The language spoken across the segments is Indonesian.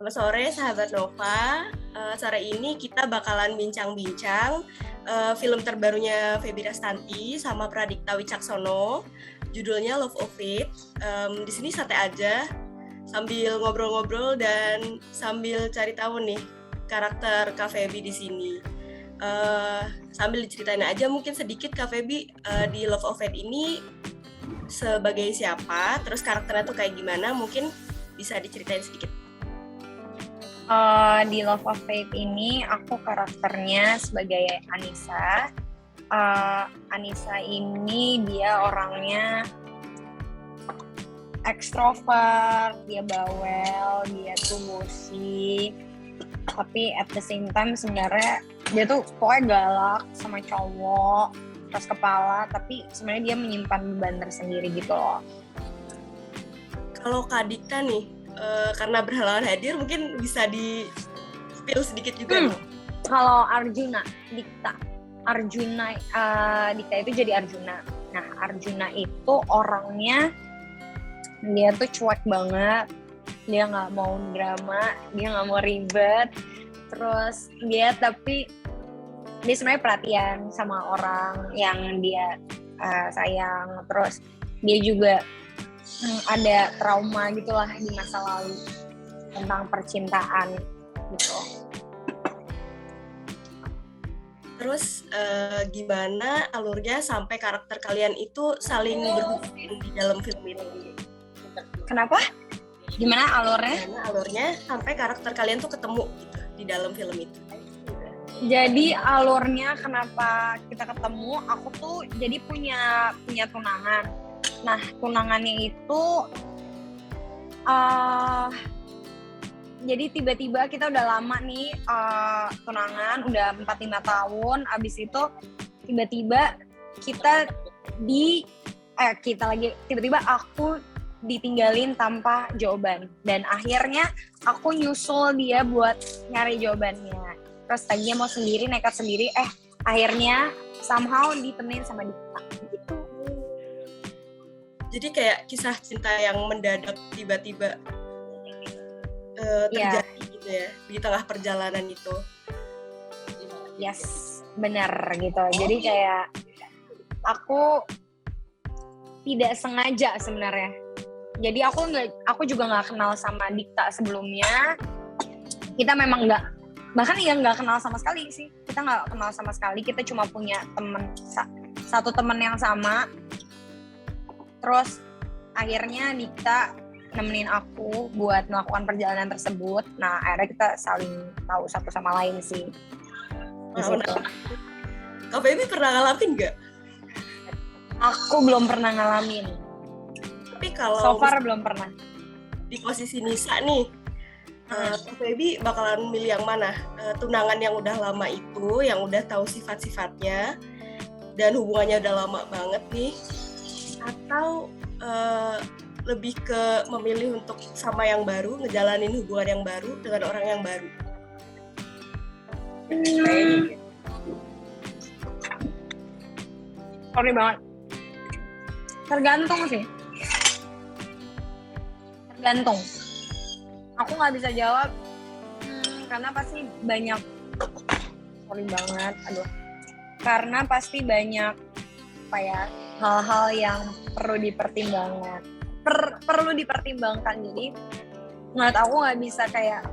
Selamat sore sahabat Nova. Sore ini kita bakalan bincang-bincang film terbarunya Febi Rastanti sama Pradikta Wicaksono. Judulnya Love of It. Di sini santai aja sambil ngobrol-ngobrol dan sambil cari tahu nih karakter Kak Febi di sini. Sambil diceritain aja mungkin sedikit Kak Febi di Love of It ini sebagai siapa, terus karakternya tuh kayak gimana, mungkin bisa diceritain sedikit. Di Love of Faith ini aku karakternya sebagai Anissa. Anissa ini dia orangnya ekstrovert, dia bawel, dia tuh bossy, tapi at the same time sebenarnya dia tuh pokoknya galak sama cowok, keras kepala, tapi sebenarnya dia menyimpan beban tersendiri gitu loh. Kalau Kak Dikta nih, karena berhalangan hadir mungkin bisa di-spill sedikit juga. Kalau Dikta itu jadi Arjuna. Nah, Arjuna itu orangnya dia tuh cuek banget, dia nggak mau drama, dia nggak mau ribet, terus dia sebenarnya perhatian sama orang yang dia sayang, terus dia juga ada trauma gitulah di masa lalu tentang percintaan gitu. Terus gimana alurnya sampai karakter kalian itu saling berhubungan di dalam film ini? Kenapa? Gimana alurnya? Gimana alurnya sampai karakter kalian tuh ketemu gitu di dalam film itu? Jadi alurnya kenapa kita ketemu? Aku tuh jadi punya tunangan. Nah, tunangannya itu jadi tiba-tiba kita udah lama nih tunangan, udah 4-5 tahun. Abis itu tiba-tiba tiba-tiba aku ditinggalin tanpa jawaban. Dan akhirnya aku nyusul dia buat nyari jawabannya. Terus tadinya mau sendiri, nekat sendiri, akhirnya somehow ditemenin sama Dikta gitu. Jadi kayak kisah cinta yang mendadak tiba-tiba terjadi gitu ya di tengah perjalanan itu. Yes, benar gitu. Jadi kayak aku tidak sengaja sebenarnya. Jadi aku juga nggak kenal sama Dikta sebelumnya. Kita memang bahkan nggak kenal sama sekali sih. Kita nggak kenal sama sekali. Kita cuma punya satu teman yang sama. Terus akhirnya Dikta nemenin aku buat melakukan perjalanan tersebut. Nah, akhirnya kita saling tahu satu sama lain sih. Kak Feby pernah ngalamin nggak? Aku belum pernah ngalamin. Tapi kalau so far belum pernah. Di posisi Nisa nih, Kak Feby bakalan milih yang mana? Tunangan yang udah lama itu, yang udah tahu sifat-sifatnya dan hubungannya udah lama banget nih, atau lebih ke memilih untuk sama yang baru, ngejalanin hubungan yang baru dengan orang yang baru? Sorry banget. Tergantung sih. Aku nggak bisa jawab karena pasti banyak. Sorry banget. Karena pasti banyak hal-hal yang perlu dipertimbangkan. Jadi menurut aku nggak bisa kayak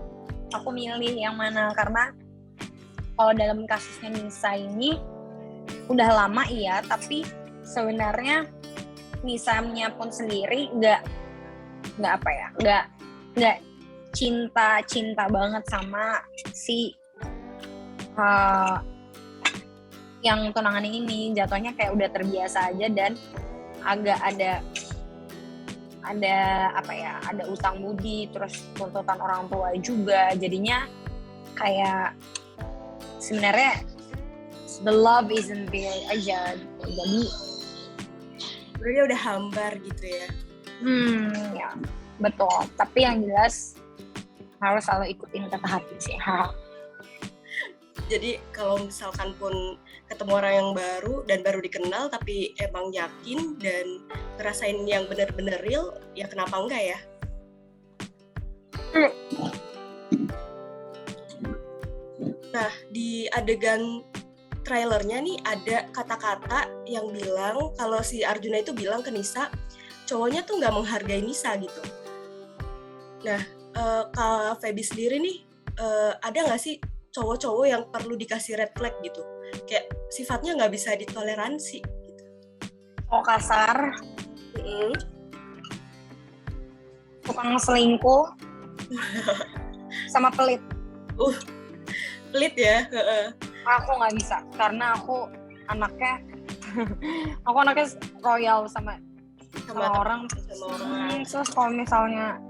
aku milih yang mana, karena kalau dalam kasusnya Nisa ini udah lama iya, tapi sebenarnya Nisanya pun sendiri nggak cinta banget sama si yang tunangan ini. Jatuhnya kayak udah terbiasa aja dan agak ada utang budi, terus tuntutan orang tua juga, jadinya kayak sebenarnya the love isn't there aja. Jadi sebenarnya udah hambar gitu ya. Ya betul, tapi yang jelas harus selalu ikutin kata hati sih. Jadi kalau misalkan pun ketemu orang yang baru dan baru dikenal tapi emang yakin dan ngerasain yang benar-benar real, ya kenapa enggak ya? di adegan trailernya nih ada kata-kata yang bilang kalau si Arjuna itu bilang ke Nisa, cowoknya tuh nggak menghargai Nisa gitu. Nah, Kak Feby sendiri nih, ada nggak sih cowok-cowok yang perlu dikasih red flag gitu? Kayak sifatnya nggak bisa ditoleransi gitu. Oh, kasar, tukang selingkuh, sama pelit. Pelit ya? Aku nggak bisa, karena aku anaknya royal sama orang. Terus kalau misalnya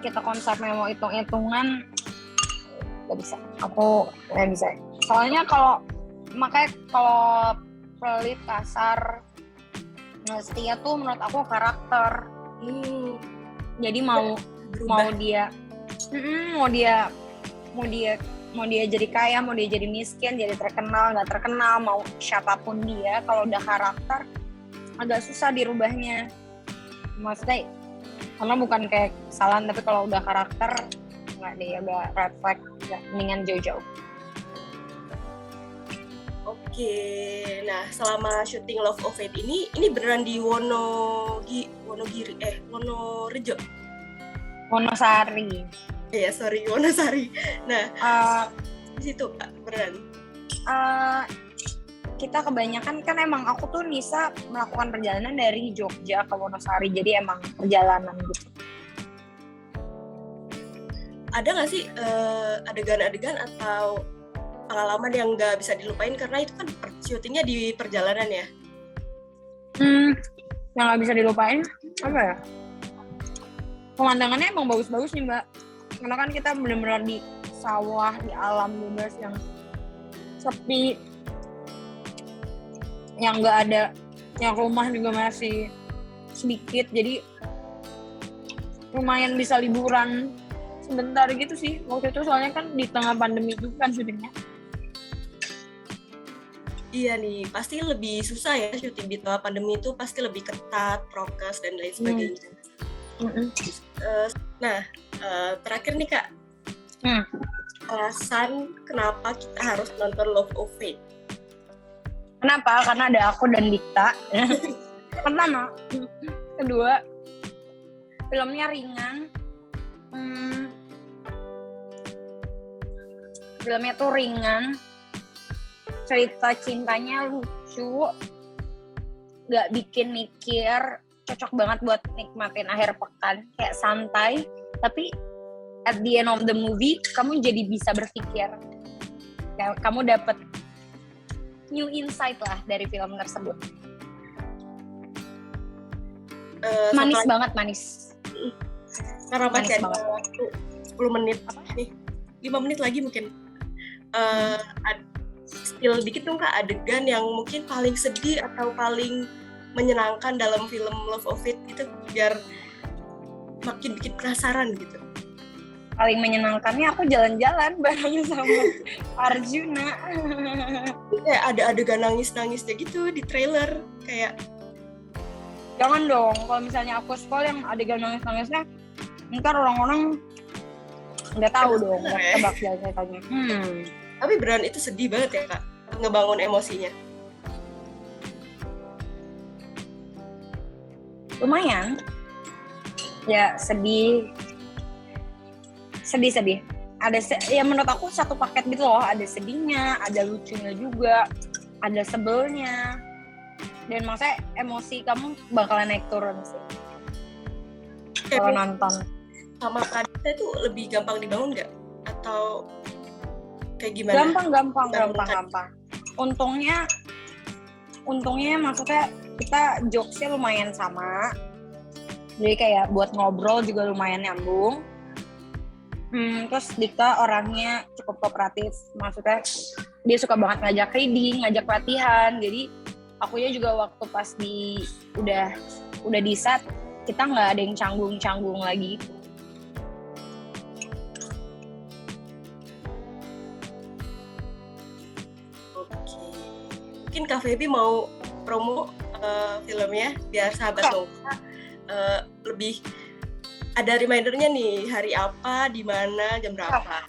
kita konsepnya mau hitung-hitungan, nggak bisa. Aku nggak bisa. Soalnya makanya kalau pelit, kasar, nggak setia tuh menurut aku karakter. Jadi mau dia jadi kaya, mau dia jadi miskin, jadi terkenal, nggak terkenal, mau siapapun dia, kalau udah karakter agak susah dirubahnya. Maksudnya karena bukan kayak kesalahan, tapi kalau udah karakter nggak deh, udah red flag, mendingan jauh-jauh. Oke, nah selama syuting Love of Fate ini beneran di Wonorejo? Wonosari. Wonosari. Nah, di situ Kak, beneran? Kita kebanyakan kan emang aku tuh Nisa melakukan perjalanan dari Jogja ke Wonosari, jadi emang perjalanan gitu. Ada nggak sih adegan-adegan atau pengalaman yang nggak bisa dilupain karena itu kan syutingnya di perjalanan ya? Yang nggak bisa dilupain apa ya? Pemandangannya emang bagus-bagus nih Mbak, karena kan kita benar-benar di sawah, di alam bebas yang sepi, yang nggak ada, yang rumah juga masih sedikit, jadi lumayan bisa liburan sebentar gitu sih waktu itu, soalnya kan di tengah pandemi itu kan syutingnya. Iya nih, pasti lebih susah ya syuting di tengah pandemi itu, pasti lebih ketat, prokes dan lain sebagainya. Terakhir nih Kak, alasan kenapa kita harus nonton Love of Fate? Kenapa? Karena ada aku dan Dikta. Pertama. Kedua, filmnya ringan. Filmnya tuh ringan. Cerita cintanya lucu. Gak bikin mikir. Cocok banget buat nikmatin akhir pekan. Kayak santai. Tapi at the end of the movie, kamu jadi bisa berpikir. Kamu dapet new insight lah dari film tersebut. Manis banget, manis. Karena masih ada waktu 10 menit, 5 menit lagi mungkin. Spill dikit dong Kak, adegan yang mungkin paling sedih atau paling menyenangkan dalam film Love of Fate gitu, biar makin bikin penasaran gitu. Paling menyenangkannya aku jalan-jalan bareng sama Arjuna. Kayak ada adegan nangis-nangisnya gitu di trailer, kayak jangan dong, kalau misalnya aku spoil yang adegan nangis-nangisnya, ntar orang-orang nggak tahu dong, nggak tebak ceritanya. Tapi beneran itu sedih banget ya Kak, ngebangun emosinya. Lumayan. Ya sedih. Ada ya menurut aku satu paket gitu loh, ada sedihnya, ada lucunya juga, ada sebelnya, dan maksudnya emosi kamu bakalan naik turun sih kalau nonton. Sama Kadita itu lebih gampang dibangun nggak? Atau kayak gimana? Gampang. Untungnya maksudnya kita jokesnya lumayan sama, jadi kayak buat ngobrol juga lumayan nyambung. Terus Dikta orangnya cukup kooperatif, maksudnya dia suka banget ngajak reading, ngajak latihan, jadi akunya juga waktu pas udah di set, kita nggak ada yang canggung lagi. Oke, mungkin Kak Feby mau promo filmnya biar sahabat Nova lebih ada remindernya nih, hari apa, di mana, jam berapa.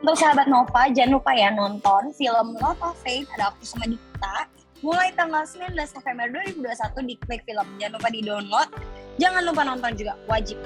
Untuk sahabat Nova, jangan lupa ya nonton film Love of Faith, ada aku sama Dikta, mulai tanggal 19 November 2021 di Klik Film. Jangan lupa di-download, jangan lupa nonton juga, wajib.